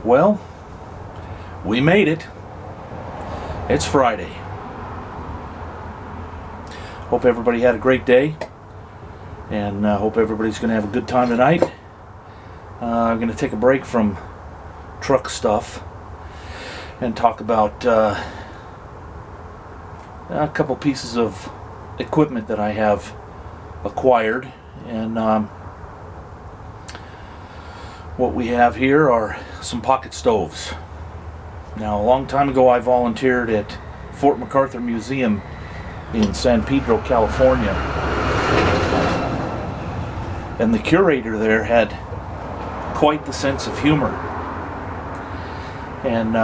Well, we made it. It's Friday. Hope everybody had a great day, and hope everybody's going to have a good time tonight. I'm going to take a break from truck stuff and talk about a couple pieces of equipment that I have acquired. And what we have here are some pocket stoves. Now, a long time ago I volunteered at Fort MacArthur Museum in San Pedro, California, and the curator there had quite the sense of humor. And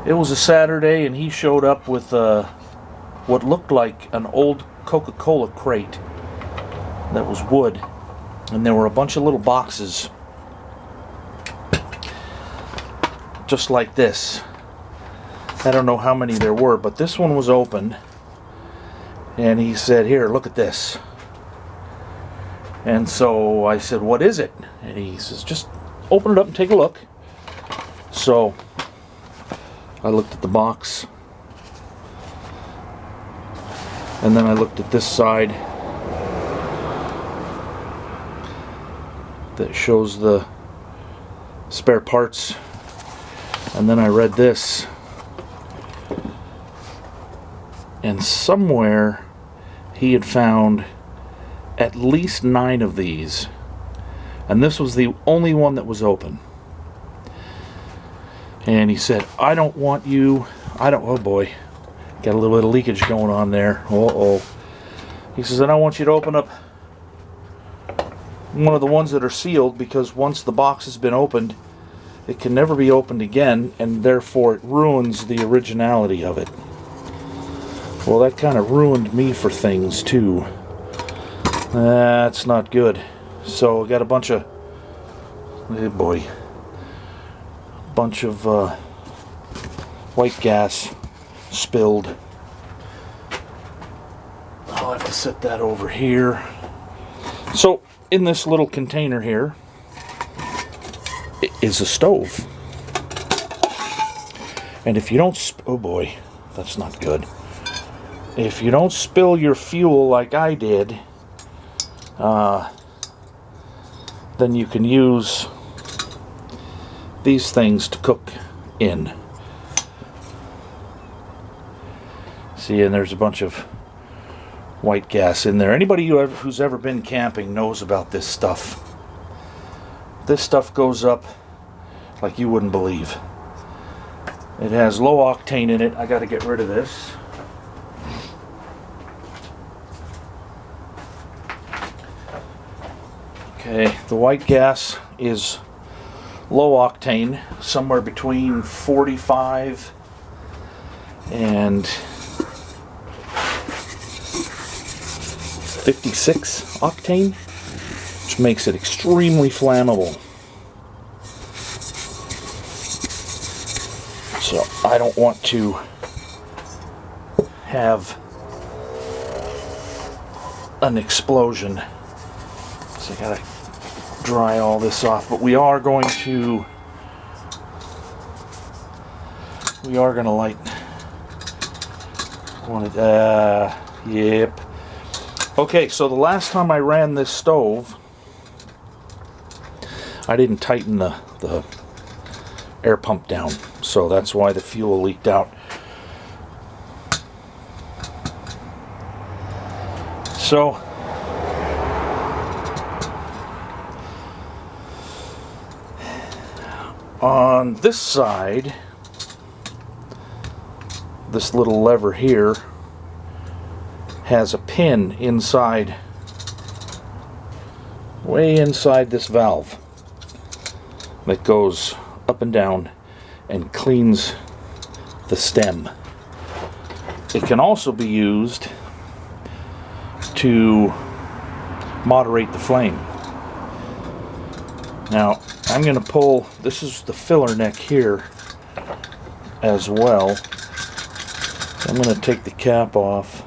it was a Saturday, and he showed up with what looked like an old Coca-Cola crate that was wood, and there were a bunch of little boxes just like this. I don't know how many there were, but this one was open, and he said, "Here, look at this." And so I said, "What is it?" And he says, "Just open it up and take a look." So I looked at the box, and then I looked at this side that shows the spare parts, and then I read this, and somewhere he had found at least 9 of these, and this was the only one that was open. And he said, oh boy, got a little bit of leakage going on there. He says, "I don't want you to open up one of the ones that are sealed, because once the box has been opened, it can never be opened again, and therefore it ruins the originality of it." Well, that kind of ruined me for things too. That's not good. So I got a bunch of white gas spilled. I'll have to set that over here. So in this little container here is a stove. And if you don't, oh boy, that's not good. If you don't spill your fuel like I did, then you can use these things to cook in. See, and there's a bunch of white gas in there. Anybody who's ever been camping knows about this stuff. This stuff goes up like you wouldn't believe. It has low octane in it. I got to get rid of this. Okay, the white gas is low octane, somewhere between 45 and 56 octane, which makes it extremely flammable. So I don't want to have an explosion. So I gotta dry all this off, but we are going to light one of yep. Okay, so the last time I ran this stove, I didn't tighten the air pump down, so that's why the fuel leaked out. So on this side, this little lever here has a pin inside, way inside this valve, that goes up and down and cleans the stem. It can also be used to moderate the flame. Now, I'm going to pull, this is the filler neck here as well. I'm going to take the cap off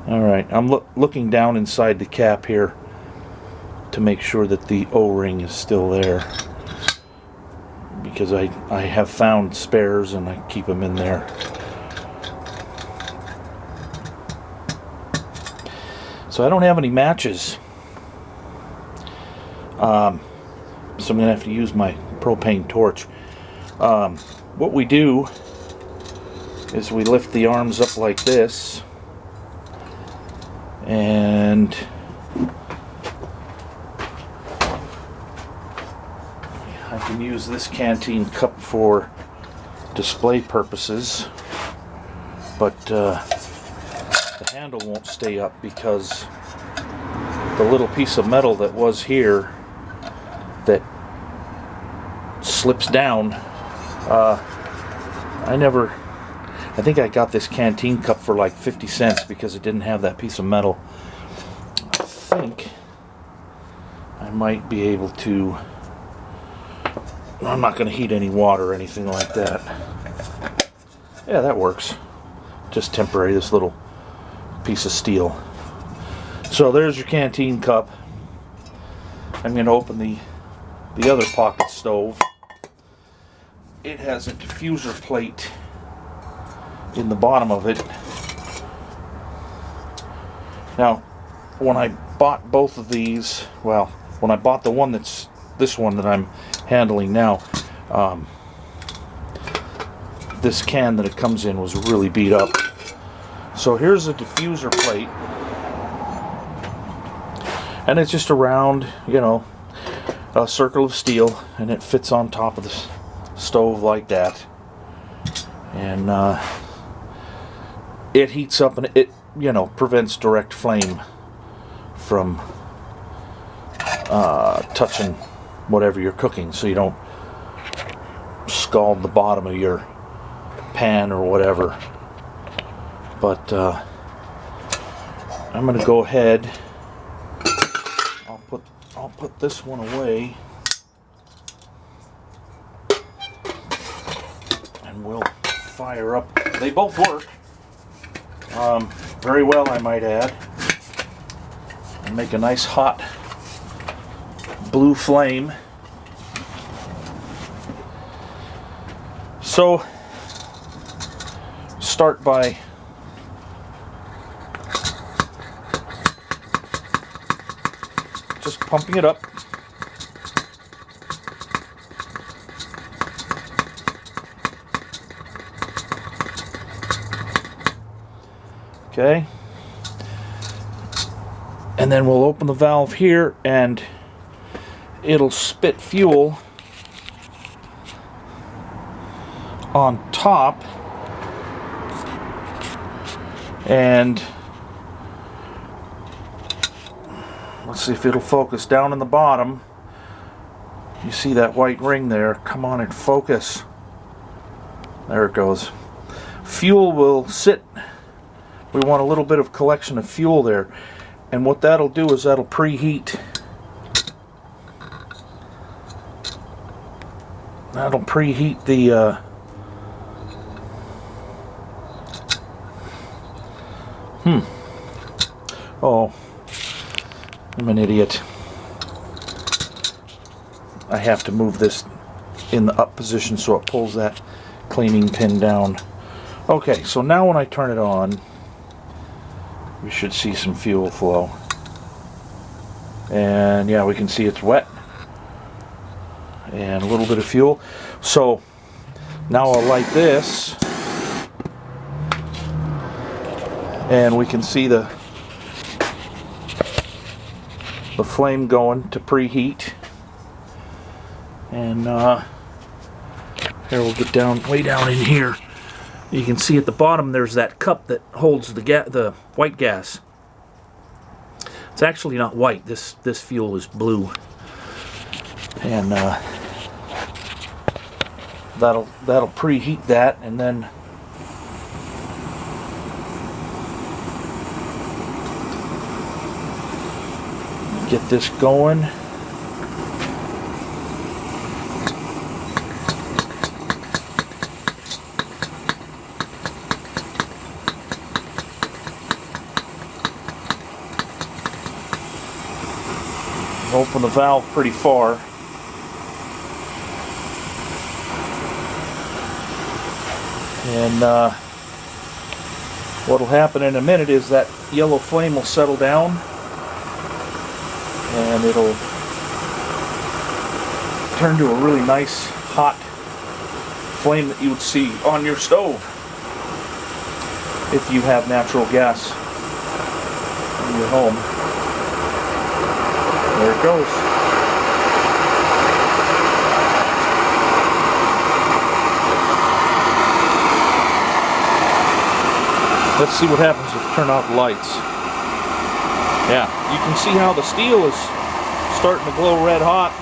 Alright, I'm looking down inside the cap here to make sure that the O-ring is still there, because I have found spares and I keep them in there. So I don't have any matches, so I'm going to have to use my propane torch. What we do is we lift the arms up like this, and I can use this canteen cup for display purposes, but the handle won't stay up because the little piece of metal that was here that slips down, I think I got this canteen cup for like 50 cents because it didn't have that piece of metal. I think I might be able to, I'm not going to heat any water or anything like that. Yeah, that works. Just temporary, this little piece of steel. So there's your canteen cup. I'm going to open the other pocket stove. It has a diffuser plate in the bottom of it. Now, when I bought both of these, well, when I bought the one that's this one that I'm handling now, this can that it comes in was really beat up. So here's a diffuser plate, and it's just a round, you know, a circle of steel, and it fits on top of the stove like that, and it heats up, and it, you know, prevents direct flame from touching whatever you're cooking, so you don't scald the bottom of your pan or whatever. But I'm gonna go ahead, I'll put this one away, and we'll fire up. They both work very well, I might add, and make a nice hot blue flame. So start by just pumping it up. Okay, and then we'll open the valve here and it'll spit fuel on top, and let's see if it'll focus down in the bottom. You see that white ring there? Come on and focus. There it goes. Fuel will sit. We want a little bit of collection of fuel there, and what that'll do is that'll preheat. That'll preheat the oh, I'm an idiot. I have to move this in the up position so it pulls that cleaning pin down. Okay, so now when I turn it on, we should see some fuel flow. And yeah, we can see it's wet. And a little bit of fuel. So now I'll light this, and we can see the flame going to preheat. And here, we'll get down, way down in here. You can see at the bottom there's that cup that holds the white gas. It's actually not white. This fuel is blue, and that'll preheat that, and then get this going. Open the valve pretty far. And what will happen in a minute is that yellow flame will settle down, and it'll turn to a really nice hot flame that you would see on your stove if you have natural gas in your home. There it goes. Let's see what happens if you turn out the lights. Yeah, you can see how the steel is starting to glow red hot.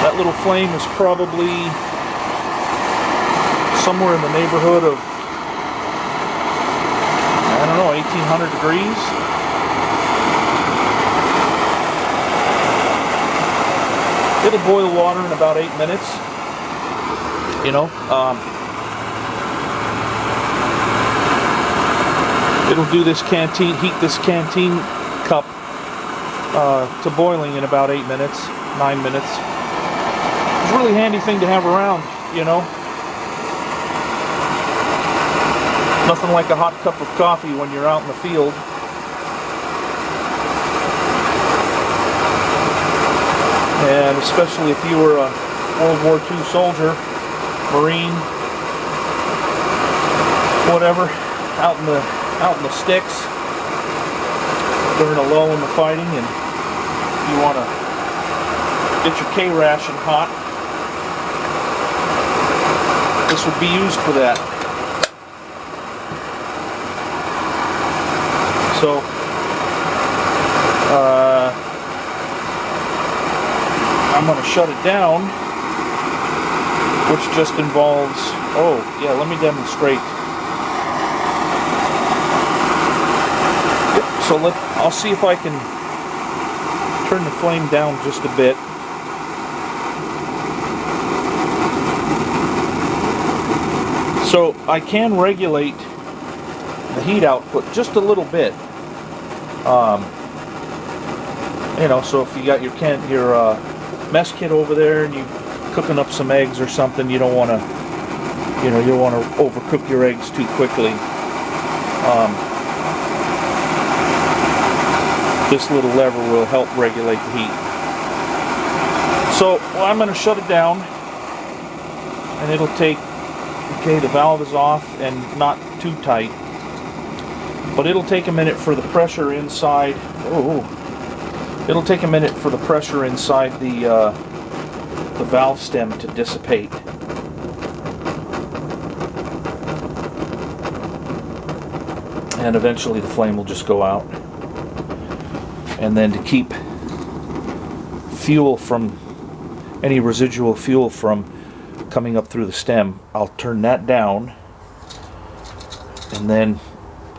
That little flame is probably somewhere in the neighborhood of, I don't know, 1800 degrees. It'll boil water in about 8 minutes. You know, it'll do this canteen, heat this canteen cup to boiling in about 8 minutes, 9 minutes. It's a really handy thing to have around, you know. Nothing like a hot cup of coffee when you're out in the field. And especially if you were a World War II soldier, Marine, whatever, out in the sticks during a lull in the fighting, and you want to get your K-ration hot, this would be used for that. So, I'm going to shut it down, which just involves, oh yeah, let me demonstrate. Yep, so I'll see if I can turn the flame down just a bit. So I can regulate the heat output just a little bit. You know, so if you got your mess kit over there and you cooking up some eggs or something, you don't want to, you know, you don't want to overcook your eggs too quickly. This little lever will help regulate the heat. So I'm going to shut it down, and it'll take, okay, the valve is off and not too tight, but it'll take a minute for the pressure inside. It'll take a minute for the pressure inside the valve stem to dissipate. And eventually the flame will just go out. And then to keep fuel from, any residual fuel from coming up through the stem, I'll turn that down, and then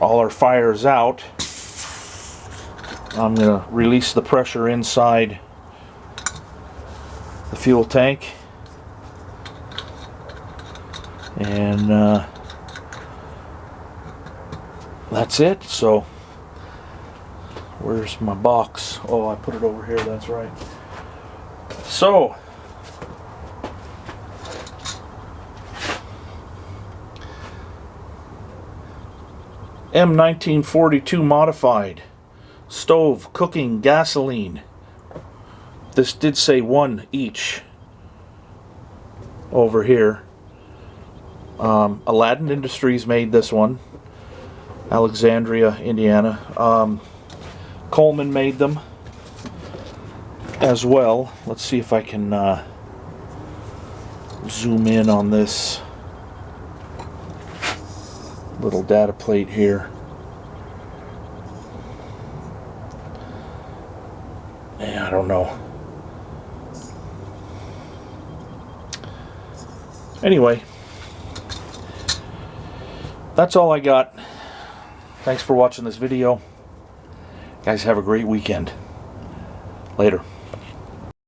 all our fire is out. I'm going to release the pressure inside the fuel tank, and that's it. So where's my box? Oh, I put it over here, that's right. So M-1942 modified stove, cooking, gasoline. This did say 1 each over here. Aladdin Industries made this one, Alexandria, Indiana. Coleman made them as well. Let's see if I can zoom in on this little data plate here. Yeah, I don't know. Anyway, that's all I got. Thanks for watching this video. Guys, have a great weekend. Later.